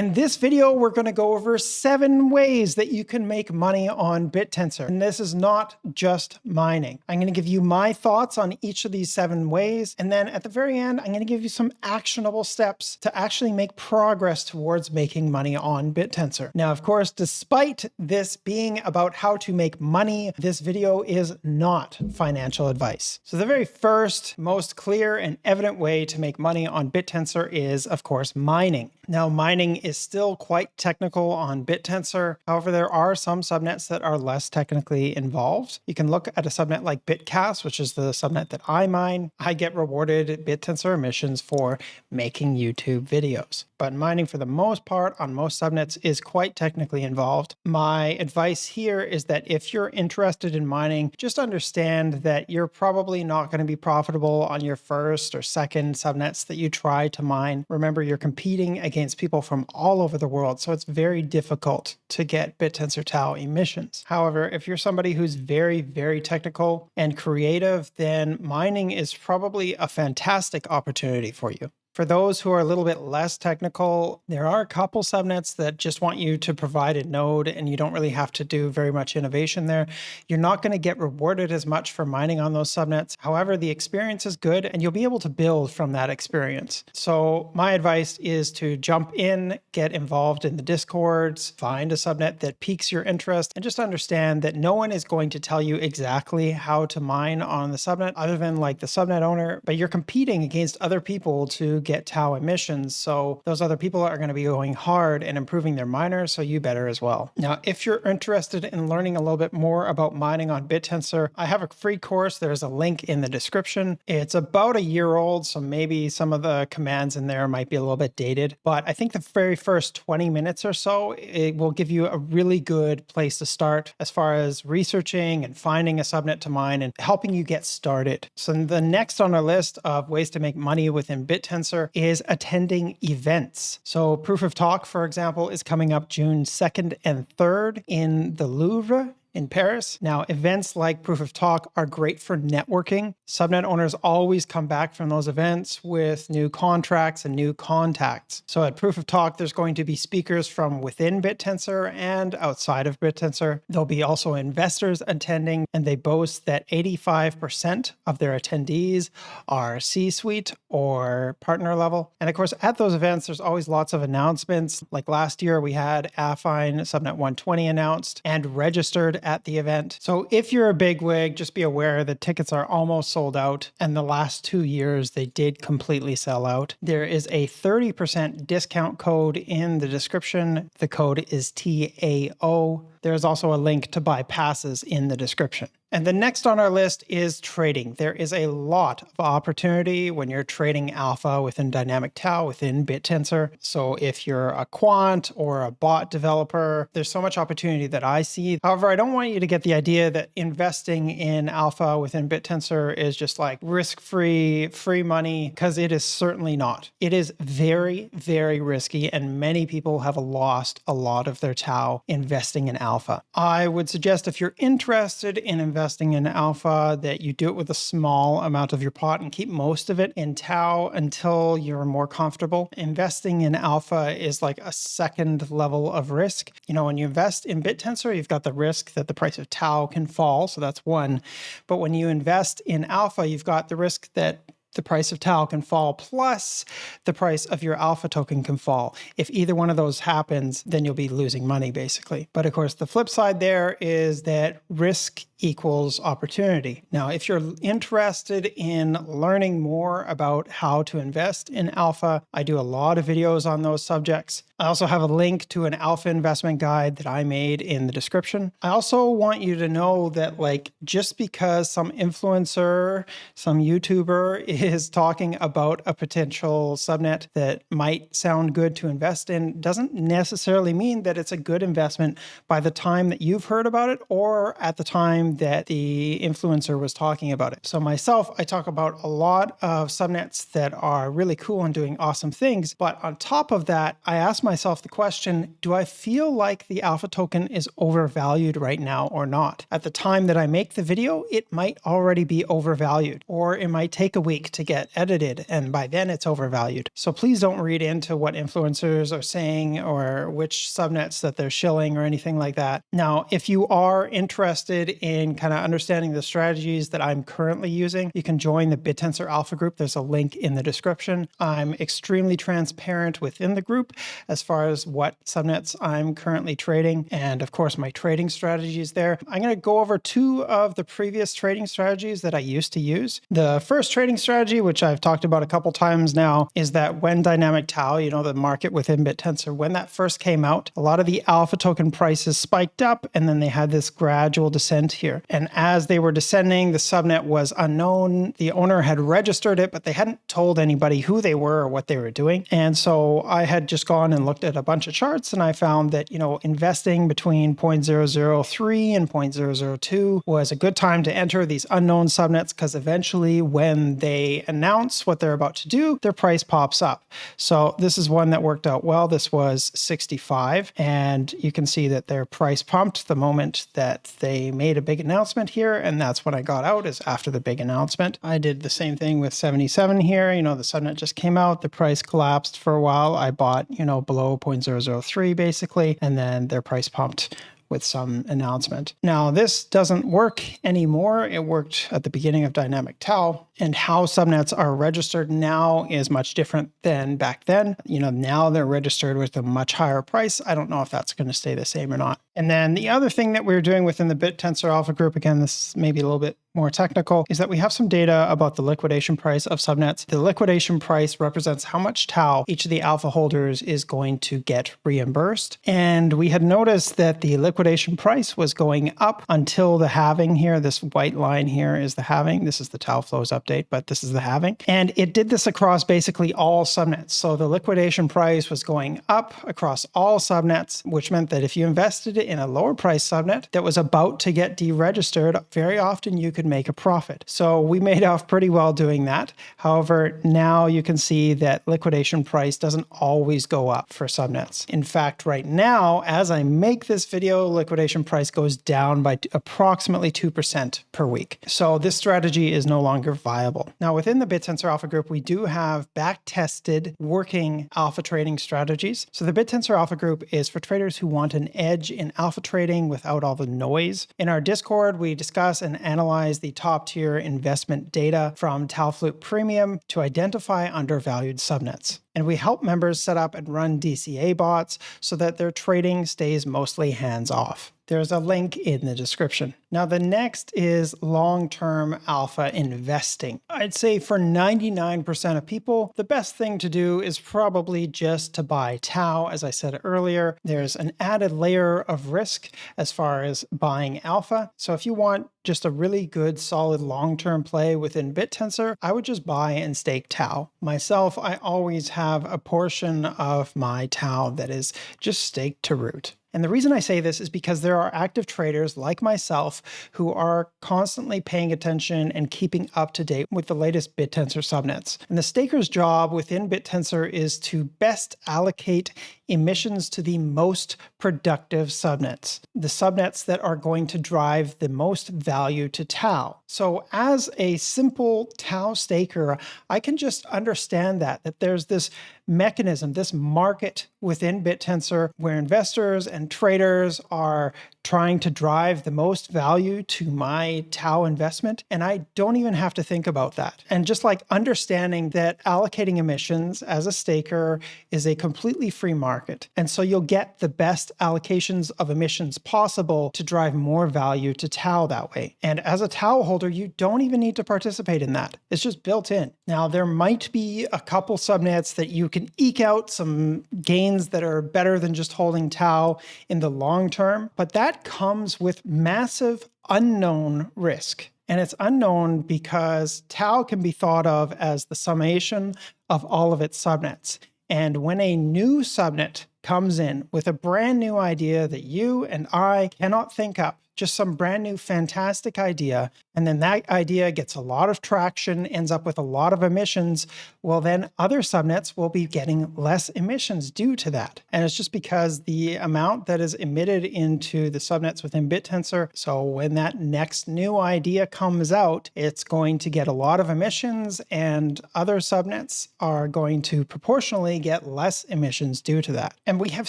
In this video, we're going to go over 7 ways that you can make money on Bittensor. And this is not just mining. I'm going to give you my thoughts on each of these 7 ways. And then at the very end, I'm going to give you some actionable steps to actually make progress towards making money on Bittensor. Now, of course, despite this being about how to make money, this video is not financial advice. So the very first, most clear and evident way to make money on Bittensor is, of course, mining. Now, mining is still quite technical on Bittensor. However, there are some subnets that are less technically involved. You can look at a subnet like Bitcast, which is the subnet that I mine. I get rewarded Bittensor emissions for making YouTube videos. But mining, for the most part, on most subnets is quite technically involved. My advice here is that if you're interested in mining, just understand that you're probably not going to be profitable on your first or second subnets that you try to mine. Remember, you're competing against people from all over the world, so it's very difficult to get Bittensor TAO emissions. However, if you're somebody who's very, very technical and creative, then mining is probably a fantastic opportunity for you. For those who are a little bit less technical, there are a couple subnets that just want you to provide a node and you don't really have to do very much innovation there. You're not going to get rewarded as much for mining on those subnets. However, the experience is good and you'll be able to build from that experience. So my advice is to jump in, get involved in the Discords, find a subnet that piques your interest, and just understand that no one is going to tell you exactly how to mine on the subnet other than like the subnet owner, but you're competing against other people to get TAO emissions. So those other people are going to be going hard and improving their miners, so you better as well. Now, if you're interested in learning a little bit more about mining on Bittensor, I have a free course. There's a link in the description. It's about a year old, so maybe some of the commands in there might be a little bit dated, but I think the very first 20 minutes or so, it will give you a really good place to start as far as researching and finding a subnet to mine and helping you get started. So the next on our list of ways to make money within Bittensor is attending events. So Proof of Talk, for example, is coming up June 2nd and 3rd in the Louvre in Paris. Now, events like Proof of Talk are great for networking. Subnet owners always come back from those events with new contracts and new contacts. So at Proof of Talk, there's going to be speakers from within Bittensor and outside of Bittensor. There'll be also investors attending, and they boast that 85% of their attendees are C-suite or partner level. And of course, at those events, there's always lots of announcements. Like last year, we had Affine Subnet 120 announced and registered at the event. So if you're a bigwig, just be aware that tickets are almost sold out, and the last 2 years they did completely sell out. There is a 30% discount code in the description. The code is TAO. There's also a link to buy passes in the description. And the next on our list is trading. There is a lot of opportunity when you're trading alpha within Dynamic TAO, within Bittensor. So if you're a quant or a bot developer, there's so much opportunity that I see. However, I don't want you to get the idea that investing in alpha within Bittensor is just like risk-free, free money, because it is certainly not. It is very, very risky, and many people have lost a lot of their TAO investing in alpha. I would suggest if you're interested in investing in alpha that you do it with a small amount of your pot and keep most of it in TAO until you're more comfortable. Investing in alpha is like a second level of risk. You know, when you invest in Bittensor, you've got the risk that the price of TAO can fall, so that's one. But when you invest in alpha, you've got the risk that the price of TAO can fall, plus the price of your alpha token can fall. If either one of those happens, then you'll be losing money, basically. But of course, the flip side there is that risk equals opportunity. Now, if you're interested in learning more about how to invest in alpha, I do a lot of videos on those subjects. I also have a link to an alpha investment guide that I made in the description. I also want you to know that, like, just because some influencer, some YouTuber is talking about a potential subnet that might sound good to invest in doesn't necessarily mean that it's a good investment by the time that you've heard about it or at the time that the influencer was talking about it. So myself, I talk about a lot of subnets that are really cool and doing awesome things. But on top of that, I ask myself the question, do I feel like the alpha token is overvalued right now or not? At the time that I make the video, it might already be overvalued, or it might take a week week to get edited, and by then it's overvalued. So please don't read into what influencers are saying or which subnets that they're shilling or anything like that. Now, if you are interested in kind of understanding the strategies that I'm currently using, you can join the Bittensor Alpha group. There's a link in the description. I'm extremely transparent within the group as far as what subnets I'm currently trading, and of course my trading strategies there. I'm going to go over two of the previous trading strategies that I used to use. The first trading strategy, which I've talked about a couple times now, is that when dynamic TAO, the market within Bittensor, when that first came out, a lot of the alpha token prices spiked up, and then they had this gradual descent here. And as they were descending, the subnet was unknown. The owner had registered it, but they hadn't told anybody who they were or what they were doing. And so I had just gone and looked at a bunch of charts, and I found that, investing between 0.003 and 0.002 was a good time to enter these unknown subnets, because eventually when they announce what they're about to do, their price pops up. So this is one that worked out well. This was 65, and you can see that their price pumped the moment that they made a big announcement here, and that's when I got out, is after the big announcement. I did the same thing with 77 here. The subnet just came out, the price collapsed for a while. I bought, below 0.003 basically, and then their price pumped with some announcement. Now, this doesn't work anymore. It worked at the beginning of dynamic TAO, and how subnets are registered now is much different than back then. Now they're registered with a much higher price. I don't know if that's going to stay the same or not. And then the other thing that we're doing within the Bittensor Alpha group, again, this may be a little bit more technical, is that we have some data about the liquidation price of subnets. The liquidation price represents how much TAO each of the alpha holders is going to get reimbursed. And we had noticed that the liquidation price was going up until the halving here. This white line here is the halving. This is the TAO flows update, but this is the halving. And it did this across basically all subnets. So the liquidation price was going up across all subnets, which meant that if you invested in a lower price subnet that was about to get deregistered, very often you could make a profit. So we made off pretty well doing that. However, now you can see that liquidation price doesn't always go up for subnets. In fact, right now, as I make this video, liquidation price goes down by approximately 2% per week. So this strategy is no longer viable. Now, within the Bittensor Alpha group, we do have back-tested working alpha trading strategies. So the Bittensor Alpha group is for traders who want an edge in alpha trading without all the noise. In our Discord, we discuss and analyze the top tier investment data from TAO Premium to identify undervalued subnets. And we help members set up and run DCA bots so that their trading stays mostly hands-off. There's a link in the description. Now, the next is long-term alpha investing. I'd say for 99% of people, the best thing to do is probably just to buy TAO. As I said earlier, there's an added layer of risk as far as buying alpha. So if you want just a really good, solid long-term play within Bittensor, I would just buy and stake TAO. Myself, I always have a portion of my TAO that is just staked to root. And the reason I say this is because there are active traders like myself who are constantly paying attention and keeping up to date with the latest Bittensor subnets. And the staker's job within Bittensor is to best allocate emissions to the most productive subnets, the subnets that are going to drive the most value to TAO. So as a simple TAO staker, I can just understand that there's this mechanism, this market within Bittensor where investors and traders are trying to drive the most value to my TAO investment, and I don't even have to think about that. And just like understanding that allocating emissions as a staker is a completely free market, and so you'll get the best allocations of emissions possible to drive more value to TAO that way. And as a TAO holder, you don't even need to participate in that. It's just built in. Now, there might be a couple subnets that you can eke out some gains that are better than just holding TAO in the long term, but that comes with massive unknown risk. And it's unknown because TAO can be thought of as the summation of all of its subnets. And when a new subnet comes in with a brand new idea that you and I cannot think up, just some brand new fantastic idea, and then that idea gets a lot of traction, ends up with a lot of emissions, well, then other subnets will be getting less emissions due to that. And it's just because the amount that is emitted into the subnets within Bittensor, so when that next new idea comes out, it's going to get a lot of emissions, and other subnets are going to proportionally get less emissions due to that. And we have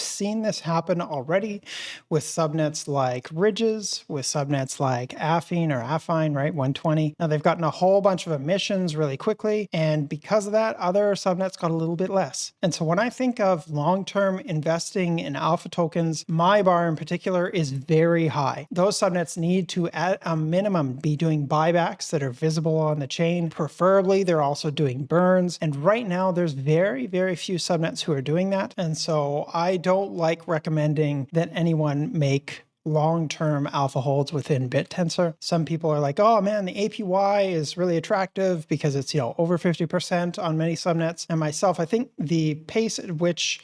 seen this happen already with subnets like ridges, with subnets like affine or affine, right, 120. Now they've gotten a whole bunch of emissions really quickly, and because of that, other subnets got a little bit less. And so when I think of long-term investing in alpha tokens, my bar in particular is very high. Those subnets need to, at a minimum, be doing buybacks that are visible on the chain. Preferably, they're also doing burns. And right now, there's very, very few subnets who are doing that. And so I don't like recommending that anyone make long-term alpha holds within Bittensor. Some people are like, oh man, the APY is really attractive because it's, over 50% on many subnets. And myself, I think the pace at which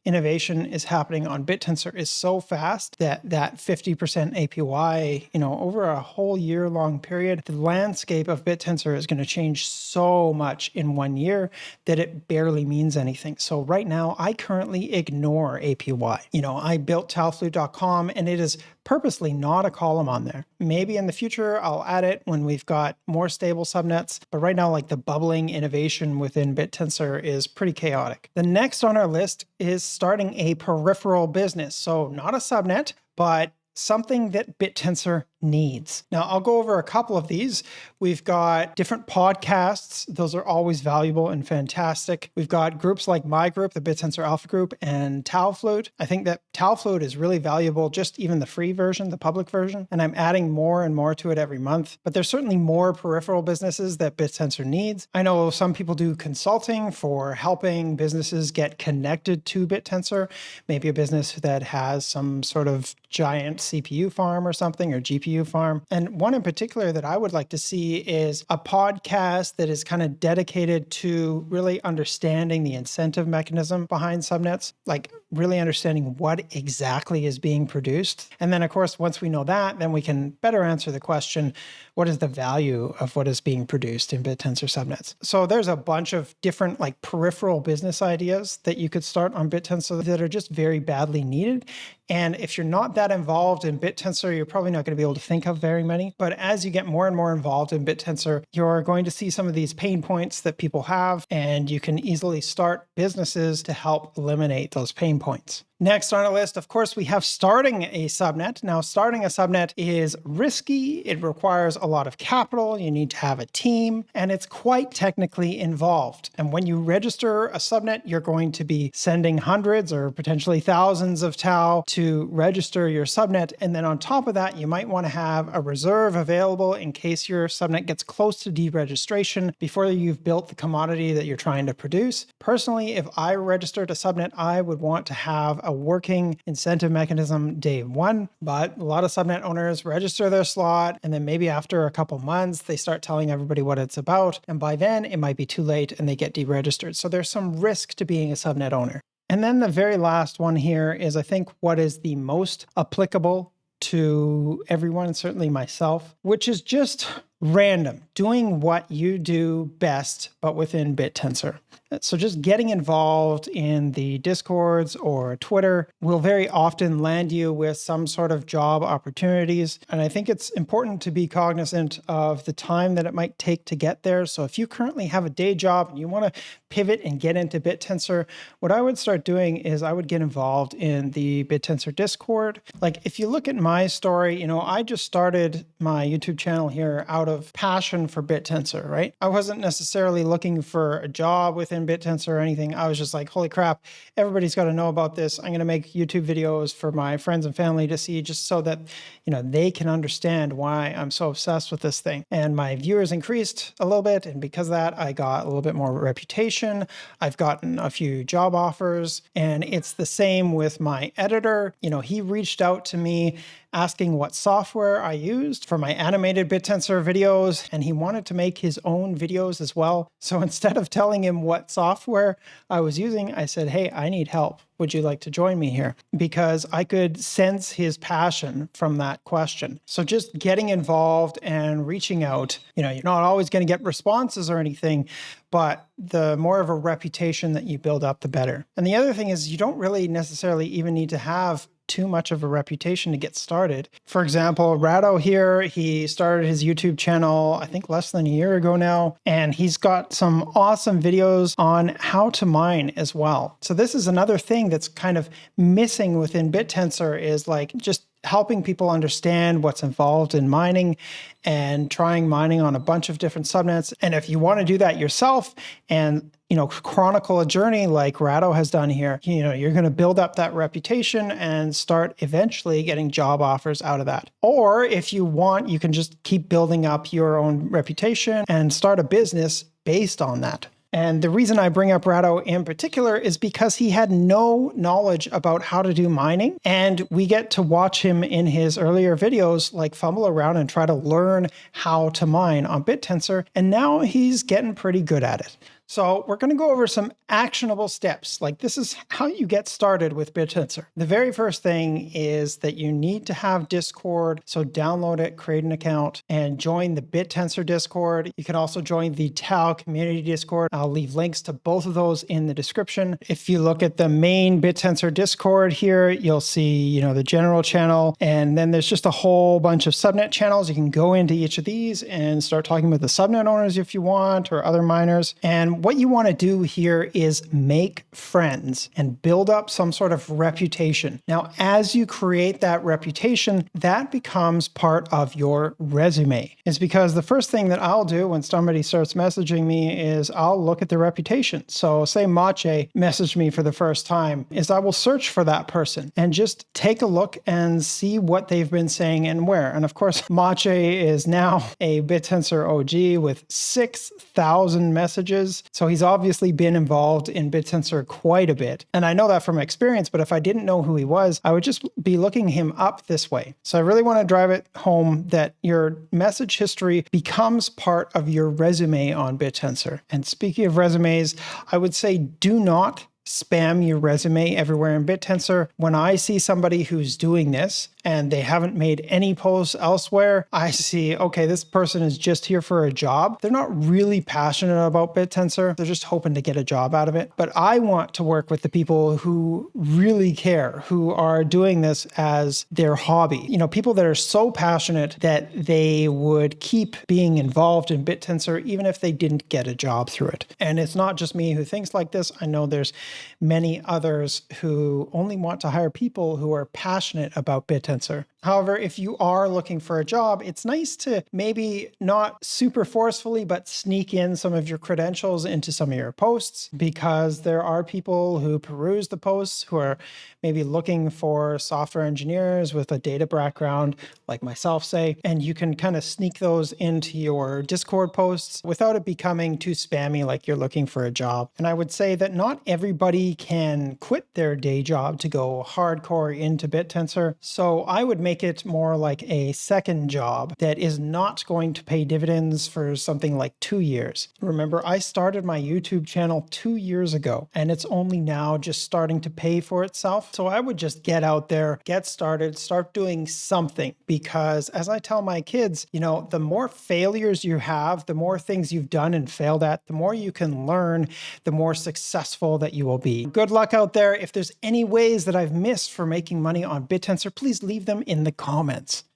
innovation is happening on Bittensor is so fast that 50% APY, over a whole year-long period, the landscape of Bittensor is going to change so much in 1 year that it barely means anything. So right now, I currently ignore APY. I built taoflute.com, and it is purposely not a column on there. Maybe in the future, I'll add it when we've got more stable subnets. But right now, like the bubbling innovation within Bittensor is pretty chaotic. The next on our list is starting a peripheral business. So not a subnet, but something that Bittensor needs. Now, I'll go over a couple of these. We've got different podcasts. Those are always valuable and fantastic. We've got groups like my group, the Bittensor Alpha Group, and TAO Flute. I think that TAO Flute is really valuable, just even the free version, the public version, and I'm adding more and more to it every month. But there's certainly more peripheral businesses that Bittensor needs. I know some people do consulting for helping businesses get connected to Bittensor, maybe a business that has some sort of giant CPU farm or something, or GPU farm. And one in particular that I would like to see is a podcast that is kind of dedicated to really understanding the incentive mechanism behind subnets, like really understanding what exactly is being produced. And then, of course, once we know that, then we can better answer the question, what is the value of what is being produced in Bittensor subnets? So there's a bunch of different like peripheral business ideas that you could start on Bittensor that are just very badly needed. And if you're not that involved in Bittensor, you're probably not going to be able to think of very many. But as you get more and more involved in Bittensor, you're going to see some of these pain points that people have, and you can easily start businesses to help eliminate those pain points. Next on our list, of course, we have starting a subnet. Now, starting a subnet is risky. It requires a lot of capital. You need to have a team, and it's quite technically involved. And when you register a subnet, you're going to be sending hundreds or potentially thousands of TAO to register your subnet. And then on top of that, you might want to have a reserve available in case your subnet gets close to deregistration before you've built the commodity that you're trying to produce. Personally, if I registered a subnet, I would want to have a working incentive mechanism day one, but a lot of subnet owners register their slot, and then maybe after a couple months, they start telling everybody what it's about, and by then it might be too late and they get deregistered. So there's some risk to being a subnet owner. And then the very last one here is, I think, what is the most applicable to everyone, certainly myself, which is just random, doing what you do best, but within Bittensor. So just getting involved in the Discords or Twitter will very often land you with some sort of job opportunities. And I think it's important to be cognizant of the time that it might take to get there. So if you currently have a day job and you want to pivot and get into Bittensor, what I would start doing is I would get involved in the Bittensor Discord. Like if you look at my story, I just started my YouTube channel here out of passion for Bittensor, right? I wasn't necessarily looking for a job within Bittensor or anything. I was just like, holy crap, everybody's got to know about this. I'm going to make YouTube videos for my friends and family to see, just so that, they can understand why I'm so obsessed with this thing. And my viewers increased a little bit. And because of that, I got a little bit more reputation. I've gotten a few job offers, and it's the same with my editor. He reached out to me asking what software I used for my animated Bittensor videos, and he wanted to make his own videos as well. So instead of telling him what software I was using, I said, hey, I need help. would you like to join me here? Because I could sense his passion from that question. So just getting involved and reaching out, you're not always going to get responses or anything, but the more of a reputation that you build up, the better. And the other thing is you don't really necessarily even need to have too much of a reputation to get started. For example, Rado here, he started his YouTube channel, I think less than a year ago now, and he's got some awesome videos on how to mine as well. So this is another thing that's kind of missing within Bittensor, is like just helping people understand what's involved in mining and trying mining on a bunch of different subnets. And if you want to do that yourself and chronicle a journey like Rado has done here, you're going to build up that reputation and start eventually getting job offers out of that. Or if you want, you can just keep building up your own reputation and start a business based on that. And the reason I bring up Rado in particular is because he had no knowledge about how to do mining. And we get to watch him in his earlier videos, like fumble around and try to learn how to mine on Bittensor. And now he's getting pretty good at it. So we're going to go over some actionable steps. Like this is how you get started with Bittensor. The very first thing is that you need to have Discord. So download it, create an account, and join the Bittensor Discord. You can also join the TAO community Discord. I'll leave links to both of those in the description. If you look at the main Bittensor Discord here, you'll see, the general channel, and then there's just a whole bunch of subnet channels. You can go into each of these and start talking with the subnet owners if you want, or other miners. And what you want to do here is make friends and build up some sort of reputation. Now, as you create that reputation, that becomes part of your resume. It's because the first thing that I'll do when somebody starts messaging me is I'll look at the reputation. So say Mache messaged me for the first time, is I will search for that person and just take a look and see what they've been saying and where. And of course, Mache is now a Bittensor OG with 6,000 messages. So he's obviously been involved in Bittensor quite a bit. And I know that from experience, but if I didn't know who he was, I would just be looking him up this way. So I really want to drive it home that your message history becomes part of your resume on Bittensor. And speaking of resumes, I would say do not spam your resume everywhere in Bittensor. When I see somebody who's doing this and they haven't made any posts elsewhere, I see, okay, this person is just here for a job. They're not really passionate about Bittensor. They're just hoping to get a job out of it. But I want to work with the people who really care, who are doing this as their hobby. People that are so passionate that they would keep being involved in Bittensor even if they didn't get a job through it. And it's not just me who thinks like this. I know there's many others who only want to hire people who are passionate about Bittensor. However, if you are looking for a job, it's nice to maybe not super forcefully, but sneak in some of your credentials into some of your posts, because there are people who peruse the posts who are maybe looking for software engineers with a data background, like myself, say, and you can kind of sneak those into your Discord posts without it becoming too spammy, like you're looking for a job. And I would say that not everybody can quit their day job to go hardcore into Bittensor. So I would make it more like a second job that is not going to pay dividends for something like 2 years. Remember, I started my YouTube channel 2 years ago, and it's only now just starting to pay for itself. So I would just get out there, get started, start doing something, because as I tell my kids, the more failures you have, the more things you've done and failed at, the more you can learn, the more successful that you will be. Good luck out there. If there's any ways that I've missed for making money on Bittensor, please leave them in the comments.